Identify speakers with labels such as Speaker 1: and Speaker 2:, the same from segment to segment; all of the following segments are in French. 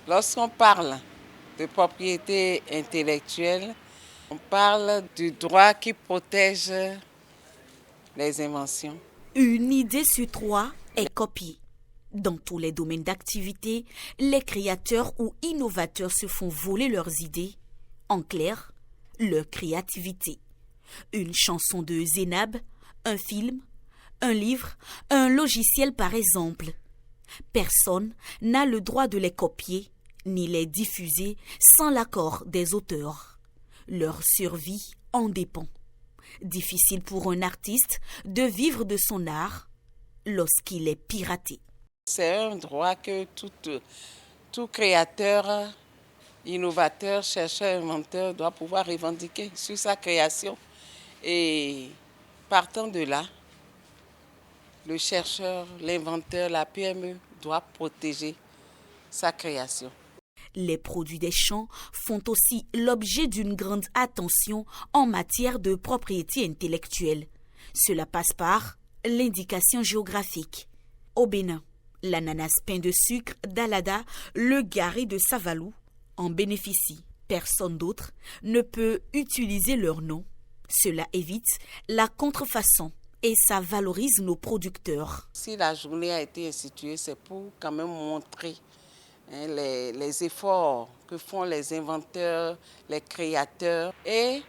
Speaker 1: Lorsqu'on parle de propriété intellectuelle, on parle du droit qui protège les inventions.
Speaker 2: Une idée sur trois est copiée. Dans tous les domaines d'activité, les créateurs ou innovateurs se font voler leurs idées. En clair, leur créativité. Une chanson de Zénab, un film, un livre, un logiciel par exemple. Personne n'a le droit de les copier ni les diffuser sans l'accord des auteurs. Leur survie en dépend. Difficile pour un artiste de vivre de son art lorsqu'il est piraté.
Speaker 1: C'est un droit que tout créateur, innovateur, chercheur, inventeur doit pouvoir revendiquer sur sa création. Et partant de là, le chercheur, l'inventeur, la PME doit protéger sa création.
Speaker 2: Les produits des champs font aussi l'objet d'une grande attention en matière de propriété intellectuelle. Cela passe par l'indication géographique. Au Bénin, l'ananas pain de sucre d'Alada, le gari de Savalou en bénéficient. Personne d'autre ne peut utiliser leur nom. Cela évite la contrefaçon et ça valorise nos producteurs.
Speaker 1: Si la journée a été instituée, c'est pour quand même montrer les efforts que font les inventeurs, les créateurs et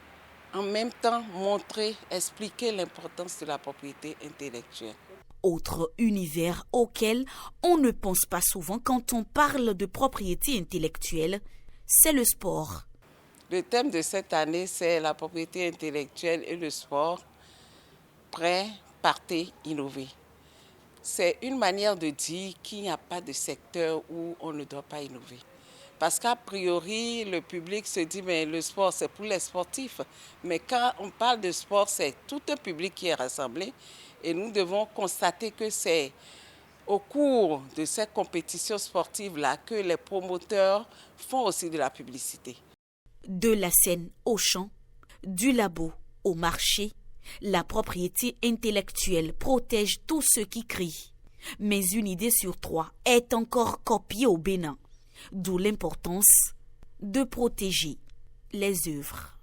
Speaker 1: en même temps montrer, expliquer l'importance de la propriété intellectuelle.
Speaker 2: Autre univers auquel on ne pense pas souvent quand on parle de propriété intellectuelle, c'est le sport.
Speaker 1: Le thème de cette année, c'est la propriété intellectuelle et le sport. Prêt, partez, innover. C'est une manière de dire qu'il n'y a pas de secteur où on ne doit pas innover. Parce qu'a priori, le public se dit mais le sport, c'est pour les sportifs. Mais quand on parle de sport, c'est tout un public qui est rassemblé. Et nous devons constater que c'est au cours de ces compétitions sportives-là que les promoteurs font aussi de la publicité.
Speaker 2: De la scène au champ, du labo au marché, la propriété intellectuelle protège tous ceux qui crient. Mais une idée sur trois est encore copiée au Bénin. D'où l'importance de protéger les œuvres.